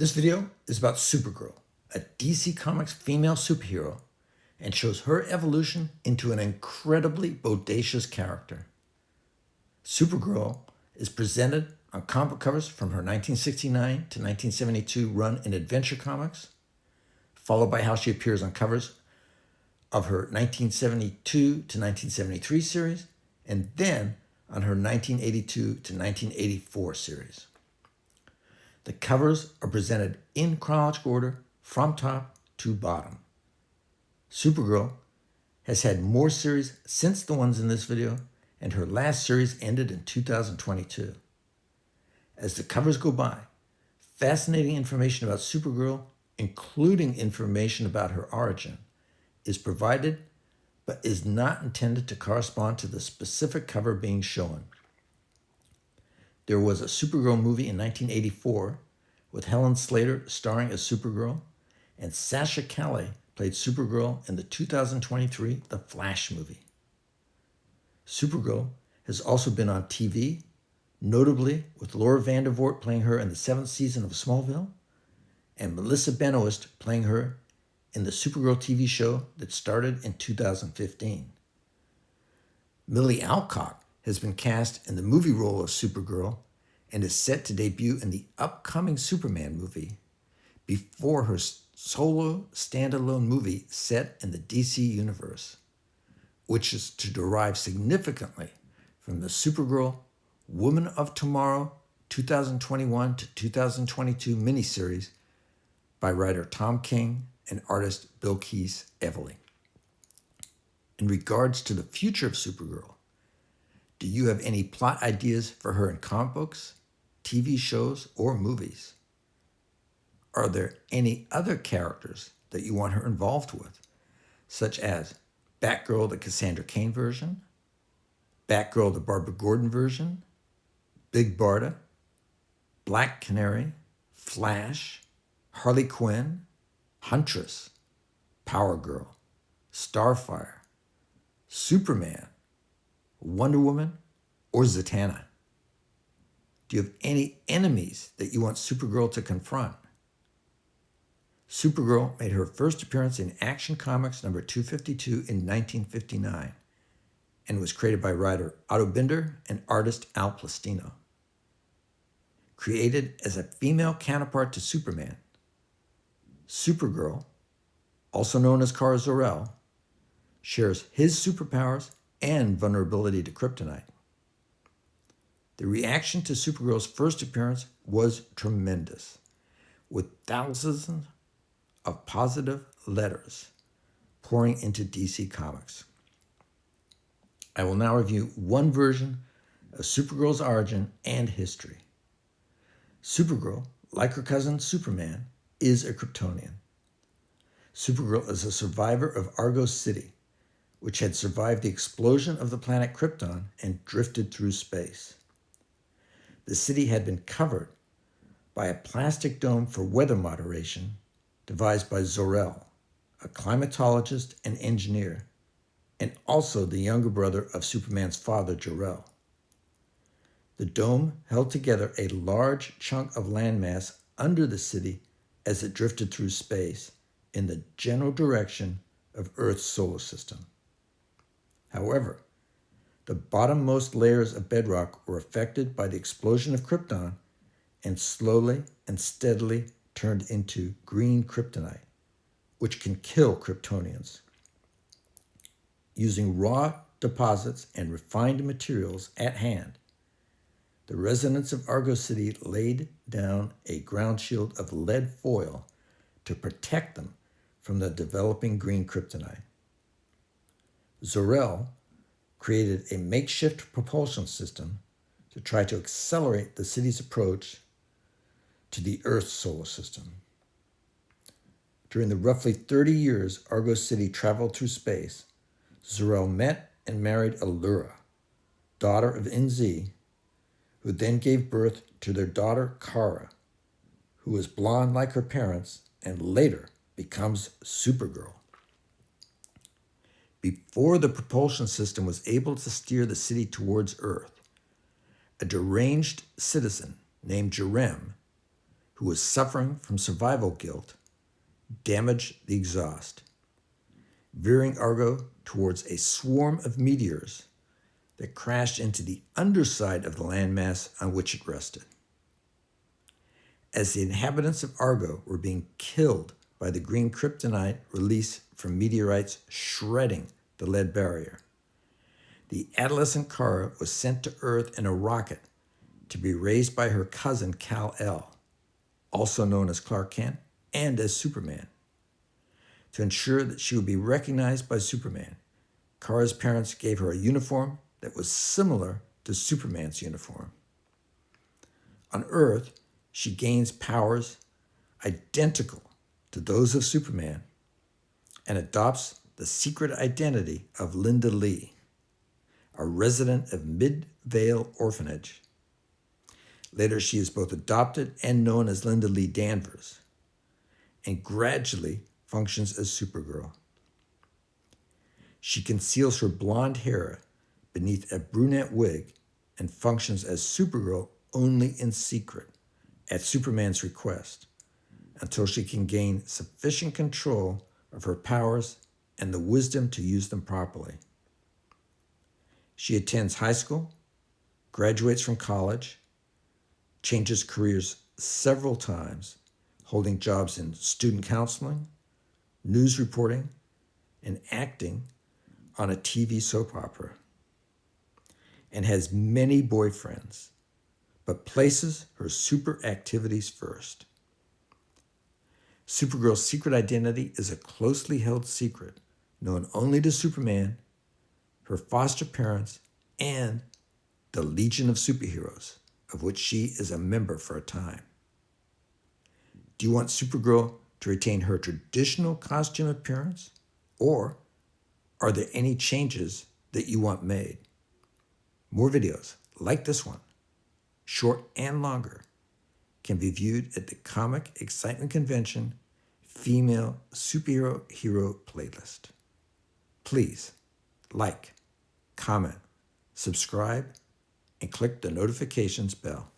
This video is about Supergirl, a DC Comics female superhero, and shows her evolution into an incredibly bodacious character. Supergirl is presented on comic covers from her 1969 to 1972 run in Adventure Comics, followed by how she appears on covers of her 1972 to 1973 series, and then on her 1982 to 1984 series. The covers are presented in chronological order from top to bottom. Supergirl has had more series since the ones in this video, and her last series ended in 2022. As the covers go by, fascinating information about Supergirl, including information about her origin, is provided but is not intended to correspond to the specific cover being shown. There was a Supergirl movie in 1984 with Helen Slater starring as Supergirl, and Sasha Calle played Supergirl in the 2023 The Flash movie. Supergirl has also been on TV, notably with Laura Vandervoort playing her in the 7th season of Smallville, and Melissa Benoist playing her in the Supergirl TV show that started in 2015. Millie Alcock has been cast in the movie role of Supergirl and is set to debut in the upcoming Superman movie before her solo standalone movie set in the DC universe, which is to derive significantly from the Supergirl Woman of Tomorrow 2021 to 2022 miniseries by writer Tom King and artist Bilquis Evely. In regards to the future of Supergirl, do you have any plot ideas for her in comic books, TV shows, or movies? Are there any other characters that you want her involved with, such as Batgirl, the Cassandra Cain version, Batgirl, the Barbara Gordon version, Big Barda, Black Canary, Flash, Harley Quinn, Huntress, Power Girl, Starfire, Superman, Wonder Woman, or Zatanna? Do you have any enemies that you want Supergirl to confront? Supergirl made her first appearance in Action Comics number 252 in 1959 and was created by writer Otto Binder and artist Al Plastino. Created as a female counterpart to Superman, Supergirl, also known as Kara Zor-El, shares his superpowers and vulnerability to kryptonite. The reaction to Supergirl's first appearance was tremendous, with thousands of positive letters pouring into DC Comics. I will now review one version of Supergirl's origin and history. Supergirl, like her cousin Superman, is a Kryptonian. Supergirl is a survivor of Argo City, which had survived the explosion of the planet Krypton and drifted through space. The city had been covered by a plastic dome for weather moderation devised by Zor-El, a climatologist and engineer, and also the younger brother of Superman's father, Jor-El. The dome held together a large chunk of landmass under the city as it drifted through space in the general direction of Earth's solar system. However, the bottommost layers of bedrock were affected by the explosion of Krypton and slowly and steadily turned into green kryptonite, which can kill Kryptonians. Using raw deposits and refined materials at hand, the residents of Argo City laid down a ground shield of lead foil to protect them from the developing green kryptonite. Zor-El created a makeshift propulsion system to try to accelerate the city's approach to the Earth's solar system. During the roughly 30 years Argo City traveled through space, Zor-El met and married Allura, daughter of NZ, who then gave birth to their daughter Kara, who was blonde like her parents and later becomes Supergirl. Before the propulsion system was able to steer the city towards Earth, a deranged citizen named Jerem, who who was suffering from survival guilt, damaged the exhaust, veering Argo towards a swarm of meteors that crashed into the underside of the landmass on which it rested. As the inhabitants of Argo were being killed by the green kryptonite released from meteorites shredding the lead barrier, the adolescent Kara was sent to Earth in a rocket to be raised by her cousin Kal-El, also known as Clark Kent and as Superman. To ensure that she would be recognized by Superman, Kara's parents gave her a uniform that was similar to Superman's uniform. On Earth, she gains powers identical to those of Superman and adopts the secret identity of Linda Lee, a resident of Midvale Orphanage. Later, she is both adopted and known as Linda Lee Danvers, and gradually functions as Supergirl. She conceals her blonde hair beneath a brunette wig and functions as Supergirl only in secret, at Superman's request, until she can gain sufficient control of her powers and the wisdom to use them properly. She attends high school, graduates from college, changes careers several times, holding jobs in student counseling, news reporting, and acting on a TV soap opera, and has many boyfriends, but places her super activities first. Supergirl's secret identity is a closely held secret known only to Superman, her foster parents, and the Legion of Superheroes, of which she is a member for a time. Do you want Supergirl to retain her traditional costume appearance, or are there any changes that you want made? More videos like this one, short and longer, can be viewed at the Comic Excitement Convention Female Superhero Hero playlist. Please like, comment, subscribe, and click the notifications bell.